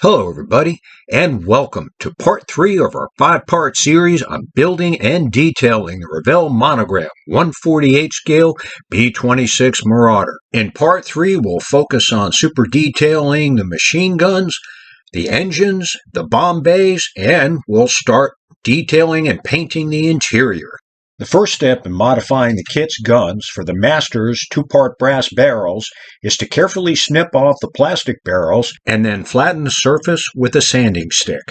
Hello everybody, and welcome to part 3 of our 5-part series on building and detailing the Revell Monogram 148 scale B-26 Marauder. In part 3 we'll focus on super detailing the machine guns, the engines, the bomb bays, and we'll start detailing and painting the interior. The first step in modifying the kit's guns for the Master's 2-part brass barrels is to carefully snip off the plastic barrels and then flatten the surface with a sanding stick.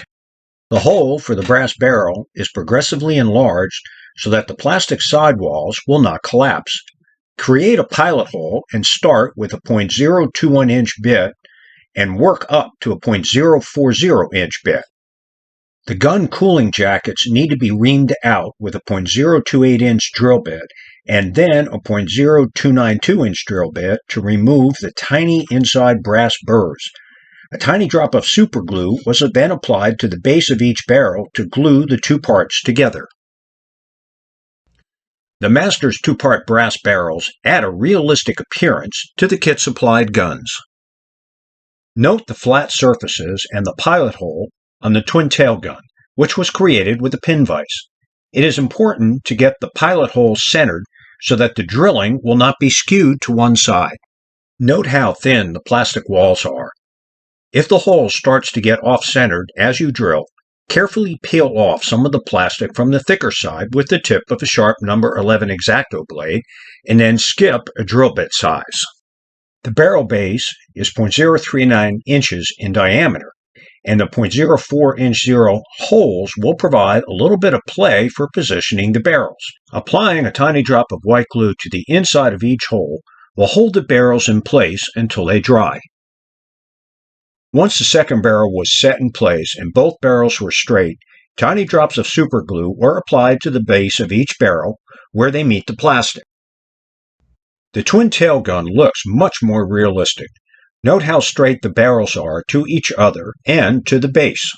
The hole for the brass barrel is progressively enlarged so that the plastic sidewalls will not collapse. Create a pilot hole and start with a .021 inch bit and work up to a .040 inch bit. The gun cooling jackets need to be reamed out with a .028 inch drill bit and then a .0292 inch drill bit to remove the tiny inside brass burrs. A tiny drop of super glue was then applied to the base of each barrel to glue the two parts together. The Master's 2-part brass barrels add a realistic appearance to the kit supplied guns. Note the flat surfaces and the pilot hole on the twin tail gun, which was created with a pin vise. It is important to get the pilot hole centered so that the drilling will not be skewed to one side. Note how thin the plastic walls are. If the hole starts to get off-centered as you drill, carefully peel off some of the plastic from the thicker side with the tip of a sharp number 11 X-Acto blade, and then skip a drill bit size. The barrel base is .039 inches in diameter, and the .04 inch zero holes will provide a little bit of play for positioning the barrels. Applying a tiny drop of white glue to the inside of each hole will hold the barrels in place until they dry. Once the second barrel was set in place and both barrels were straight, tiny drops of super glue were applied to the base of each barrel where they meet the plastic. The twin tail gun looks much more realistic. Note how straight the barrels are to each other and to the base.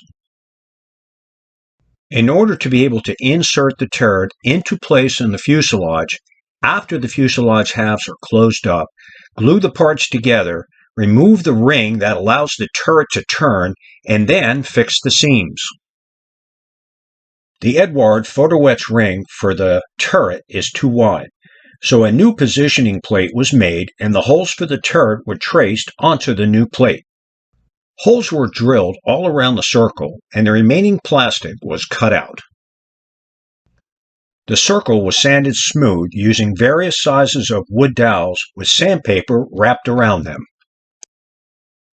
In order to be able to insert the turret into place in the fuselage, after the fuselage halves are closed up, glue the parts together, remove the ring that allows the turret to turn, and then fix the seams. The Eduard photo etch ring for the turret is too wide, so a new positioning plate was made and the holes for the turret were traced onto the new plate. Holes were drilled all around the circle and the remaining plastic was cut out. The circle was sanded smooth using various sizes of wood dowels with sandpaper wrapped around them.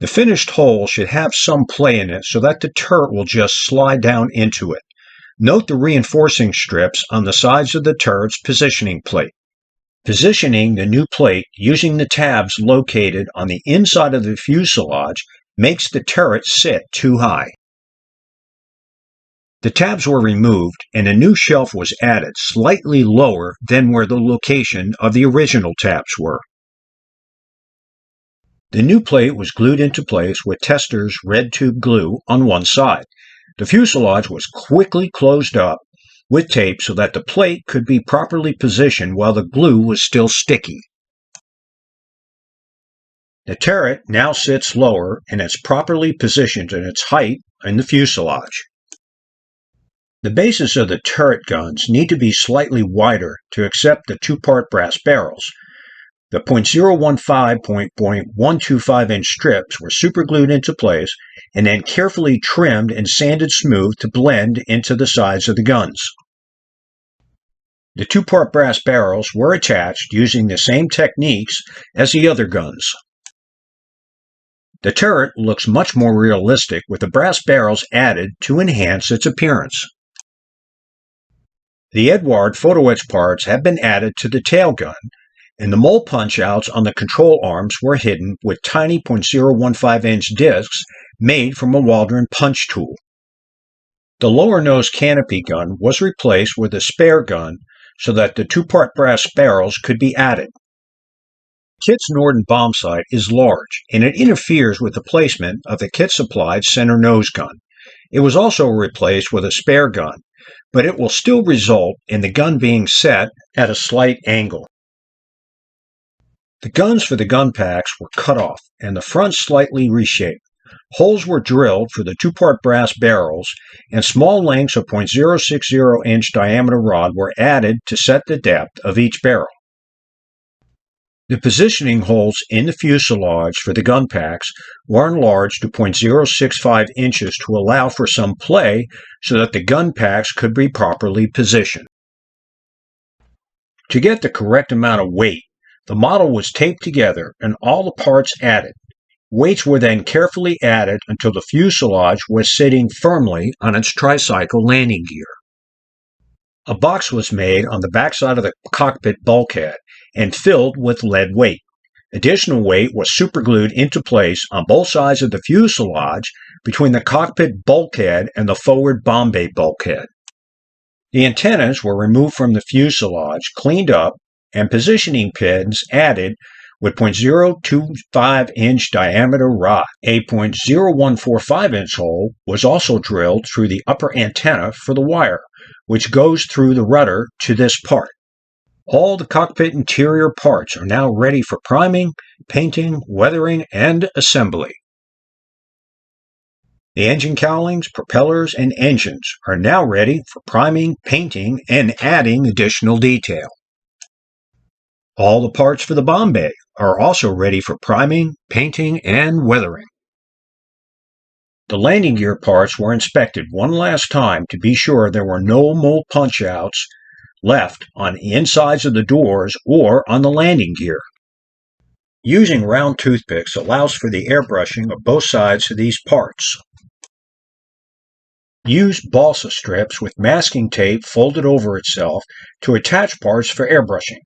The finished hole should have some play in it so that the turret will just slide down into it. Note the reinforcing strips on the sides of the turret's positioning plate. Positioning the new plate using the tabs located on the inside of the fuselage makes the turret sit too high. The tabs were removed and a new shelf was added slightly lower than where the location of the original tabs were. The new plate was glued into place with Tester's red tube glue on one side. The fuselage was quickly closed up with tape so that the plate could be properly positioned while the glue was still sticky. The turret now sits lower and is properly positioned in its height in the fuselage. The bases of the turret guns need to be slightly wider to accept the 2-part brass barrels. The .015 .125 inch strips were superglued into place and then carefully trimmed and sanded smooth to blend into the sides of the guns. The 2-part brass barrels were attached using the same techniques as the other guns. The turret looks much more realistic with the brass barrels added to enhance its appearance. The Eduard photo etch parts have been added to the tail gun, and the mole punch-outs on the control arms were hidden with tiny .015 inch discs made from a Waldron punch tool. The lower nose canopy gun was replaced with a spare gun so that the 2-part brass barrels could be added. Kit's Norden bomb sight is large, and it interferes with the placement of the kit-supplied center nose gun. It was also replaced with a spare gun, but it will still result in the gun being set at a slight angle. The guns for the gun packs were cut off and the front slightly reshaped. Holes were drilled for the two-part brass barrels, and small lengths of .060-inch diameter rod were added to set the depth of each barrel. The positioning holes in the fuselage for the gun packs were enlarged to .065 inches to allow for some play so that the gun packs could be properly positioned. To get the correct amount of weight, the model was taped together and all the parts added. Weights were then carefully added until the fuselage was sitting firmly on its tricycle landing gear. A box was made on the backside of the cockpit bulkhead and filled with lead weight. Additional weight was superglued into place on both sides of the fuselage between the cockpit bulkhead and the forward bomb bay bulkhead. The antennas were removed from the fuselage, cleaned up, and positioning pins added with .025-inch diameter rod. A .0145-inch hole was also drilled through the upper antenna for the wire, which goes through the rudder to this part. All the cockpit interior parts are now ready for priming, painting, weathering, and assembly. The engine cowlings, propellers, and engines are now ready for priming, painting, and adding additional detail. All the parts for the bomb bay are also ready for priming, painting, and weathering. The landing gear parts were inspected one last time to be sure there were no mold punch-outs left on the insides of the doors or on the landing gear. Using round toothpicks allows for the airbrushing of both sides of these parts. Use balsa strips with masking tape folded over itself to attach parts for airbrushing.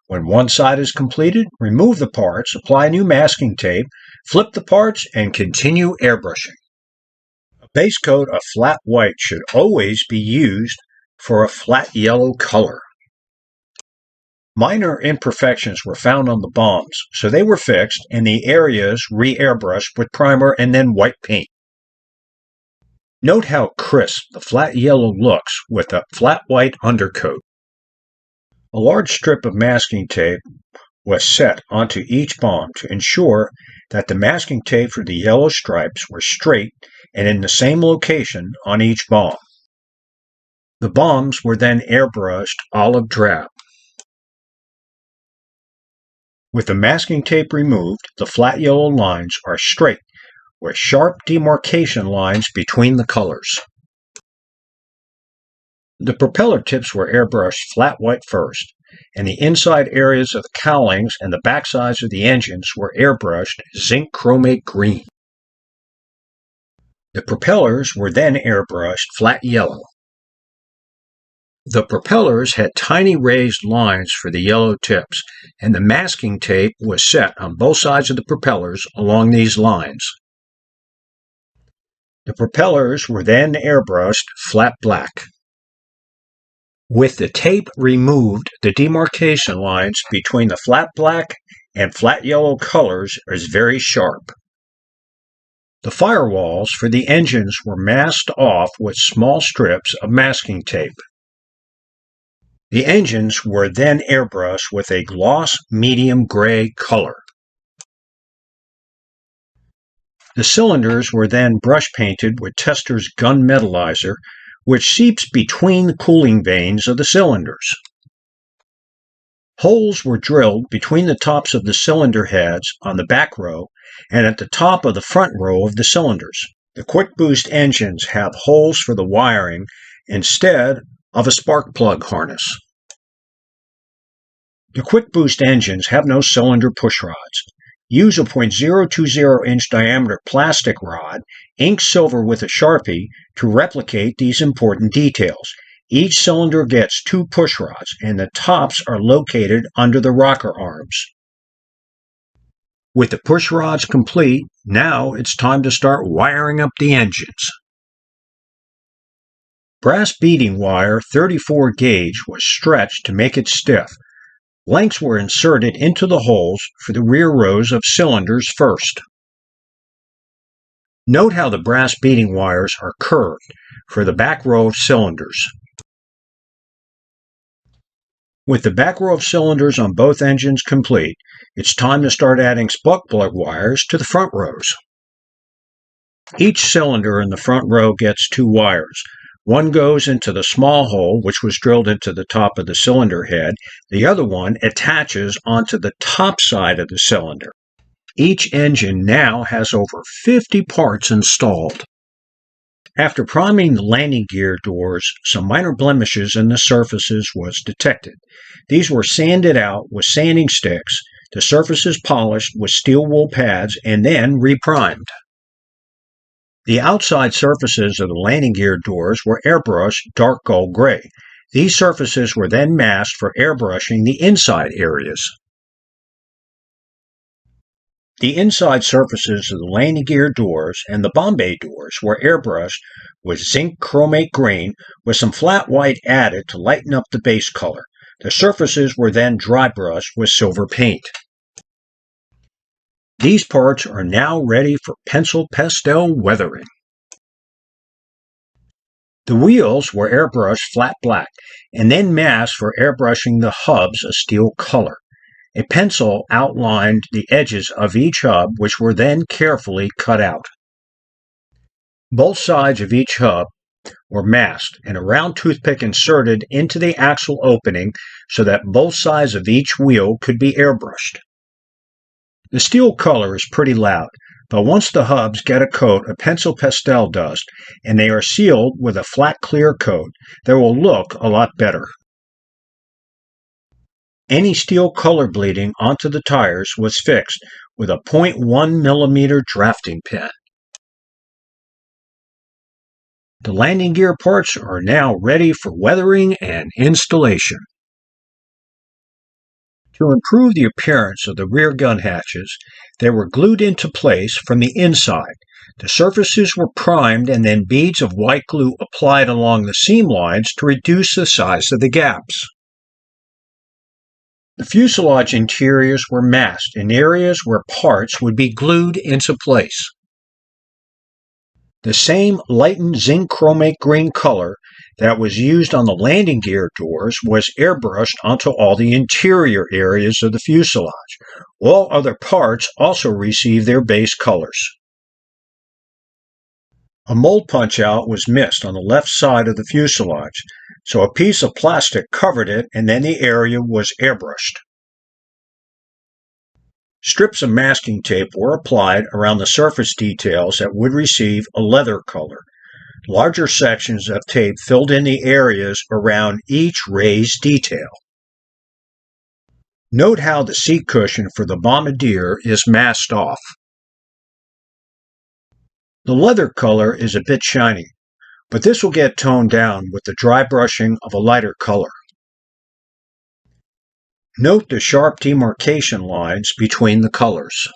When one side is completed, remove the parts, apply new masking tape, flip the parts, and continue airbrushing. A base coat of flat white should always be used for a flat yellow color. Minor imperfections were found on the bombs, so they were fixed and the areas re-airbrushed with primer and then white paint. Note how crisp the flat yellow looks with a flat white undercoat. A large strip of masking tape was set onto each bomb to ensure that the masking tape for the yellow stripes were straight and in the same location on each bomb. The bombs were then airbrushed olive drab. With the masking tape removed, the flat yellow lines are straight, with sharp demarcation lines between the colors. The propeller tips were airbrushed flat white first, and the inside areas of the cowlings and the backsides of the engines were airbrushed zinc chromate green. The propellers were then airbrushed flat yellow. The propellers had tiny raised lines for the yellow tips, and the masking tape was set on both sides of the propellers along these lines. The propellers were then airbrushed flat black. With the tape removed, the demarcation lines between the flat black and flat yellow colors is very sharp. The firewalls for the engines were masked off with small strips of masking tape. The engines were then airbrushed with a gloss medium gray color. The cylinders were then brush painted with Tester's gun metallizer, which seeps between the cooling vanes of the cylinders. Holes were drilled between the tops of the cylinder heads on the back row and at the top of the front row of the cylinders. The quick boost engines have holes for the wiring instead of a spark plug harness. The quick boost engines have no cylinder push rods. Use a .020-inch diameter plastic rod, ink silver with a Sharpie, to replicate these important details. Each cylinder gets 2 push rods, and the tops are located under the rocker arms. With the push rods complete, now it's time to start wiring up the engines. Brass beading wire 34 gauge was stretched to make it stiff. Lengths were inserted into the holes for the rear rows of cylinders first. Note how the brass beading wires are curved for the back row of cylinders. With the back row of cylinders on both engines complete, it's time to start adding spark plug wires to the front rows. Each cylinder in the front row gets two wires. One goes into the small hole, which was drilled into the top of the cylinder head. The other one attaches onto the top side of the cylinder. Each engine now has over 50 parts installed. After priming the landing gear doors, some minor blemishes in the surfaces was detected. These were sanded out with sanding sticks, the surfaces polished with steel wool pads, and then reprimed. The outside surfaces of the landing gear doors were airbrushed dark gold gray. These surfaces were then masked for airbrushing the inside areas. The inside surfaces of the landing gear doors and the bomb bay doors were airbrushed with zinc chromate green with some flat white added to lighten up the base color. The surfaces were then dry brushed with silver paint. These parts are now ready for pencil pastel weathering. The wheels were airbrushed flat black and then masked for airbrushing the hubs a steel color. A pencil outlined the edges of each hub, which were then carefully cut out. Both sides of each hub were masked and a round toothpick inserted into the axle opening so that both sides of each wheel could be airbrushed. The steel color is pretty loud, but once the hubs get a coat of pencil pastel dust and they are sealed with a flat clear coat, they will look a lot better. Any steel color bleeding onto the tires was fixed with a 0.1 millimeter drafting pen. The landing gear parts are now ready for weathering and installation. To improve the appearance of the rear gun hatches, they were glued into place from the inside. The surfaces were primed and then beads of white glue applied along the seam lines to reduce the size of the gaps. The fuselage interiors were masked in areas where parts would be glued into place. The same lightened zinc chromate green color that was used on the landing gear doors was airbrushed onto all the interior areas of the fuselage. All other parts also received their base colors. A mold punch-out was missed on the left side of the fuselage, so a piece of plastic covered it and then the area was airbrushed. Strips of masking tape were applied around the surface details that would receive a leather color. Larger sections of tape filled in the areas around each raised detail. Note how the seat cushion for the bombardier is masked off. The leather color is a bit shiny, but this will get toned down with the dry brushing of a lighter color. Note the sharp demarcation lines between the colors.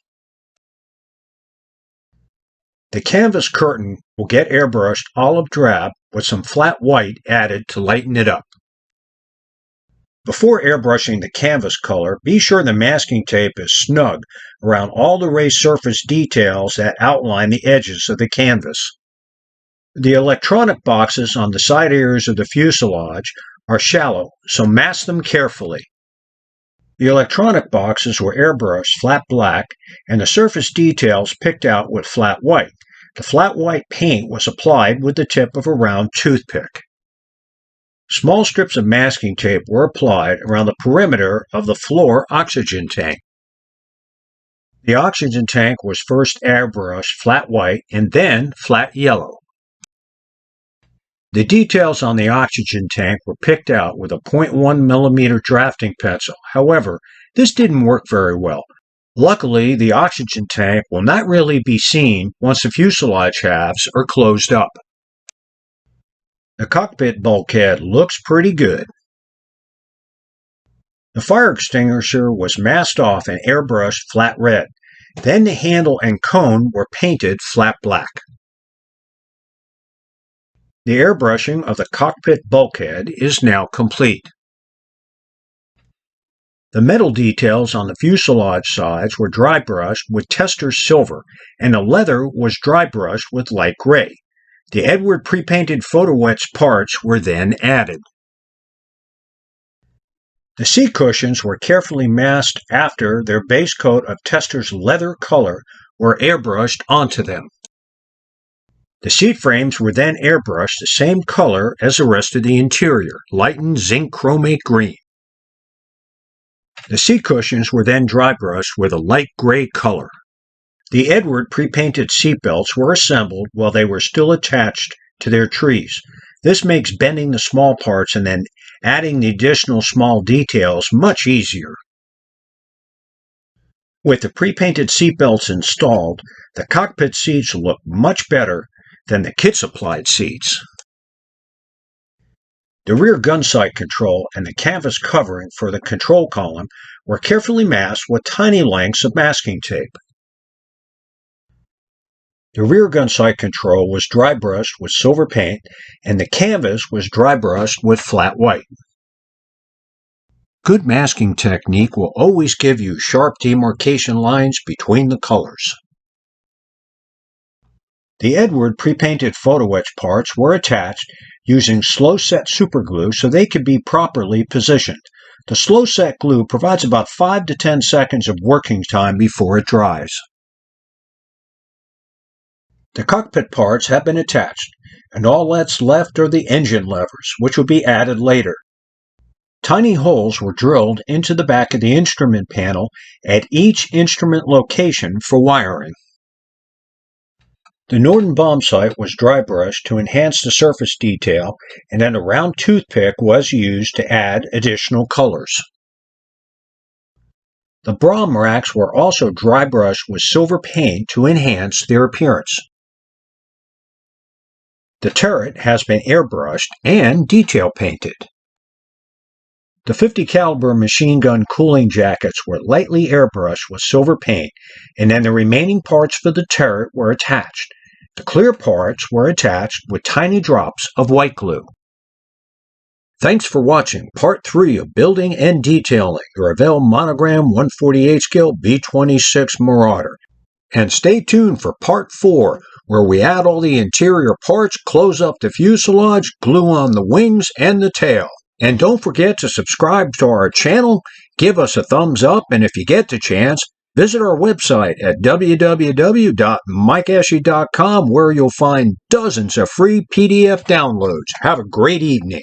The canvas curtain will get airbrushed olive drab with some flat white added to lighten it up. Before airbrushing the canvas color, be sure the masking tape is snug around all the raised surface details that outline the edges of the canvas. The electronic boxes on the side areas of the fuselage are shallow, so mask them carefully. The electronic boxes were airbrushed flat black and the surface details picked out with flat white. The flat white paint was applied with the tip of a round toothpick. Small strips of masking tape were applied around the perimeter of the floor oxygen tank. The oxygen tank was first airbrushed flat white and then flat yellow. The details on the oxygen tank were picked out with a 0.1 millimeter drafting pencil. However, this didn't work very well. Luckily, the oxygen tank will not really be seen once the fuselage halves are closed up. The cockpit bulkhead looks pretty good. The fire extinguisher was masked off and airbrushed flat red. Then the handle and cone were painted flat black. The airbrushing of the cockpit bulkhead is now complete. The metal details on the fuselage sides were dry brushed with tester silver, and the leather was dry brushed with light gray. The Eduard pre-painted photo etched parts were then added. The seat cushions were carefully masked after their base coat of tester's leather color were airbrushed onto them. The seat frames were then airbrushed the same color as the rest of the interior, lightened zinc chromate green. The seat cushions were then dry brushed with a light gray color. The Eduard pre-painted seatbelts were assembled while they were still attached to their trees. This makes bending the small parts and then adding the additional small details much easier. With the pre-painted seatbelts installed, the cockpit seats look much better than the kit-supplied seats. The rear gun sight control and the canvas covering for the control column were carefully masked with tiny lengths of masking tape. The rear gun sight control was dry brushed with silver paint, and the canvas was dry brushed with flat white. Good masking technique will always give you sharp demarcation lines between the colors. The Eduard pre-painted photo etch parts were attached using slow-set superglue so they could be properly positioned. The slow-set glue provides about 5 to 10 seconds of working time before it dries. The cockpit parts have been attached, and all that's left are the engine levers, which will be added later. Tiny holes were drilled into the back of the instrument panel at each instrument location for wiring. The Norden bomb sight was dry brushed to enhance the surface detail, and then a round toothpick was used to add additional colors. The Brom racks were also dry brushed with silver paint to enhance their appearance. The turret has been airbrushed and detail painted. The .50 caliber machine gun cooling jackets were lightly airbrushed with silver paint, and then the remaining parts for the turret were attached. The clear parts were attached with tiny drops of white glue. Thanks for watching Part 3 of Building and Detailing the Revell Monogram 148 scale B-26 Marauder. And stay tuned for Part 4, where we add all the interior parts, close up the fuselage, glue on the wings and the tail. And don't forget to subscribe to our channel, give us a thumbs up, and if you get the chance, visit our website at www.mikeashley.com, where you'll find dozens of free PDF downloads. Have a great evening.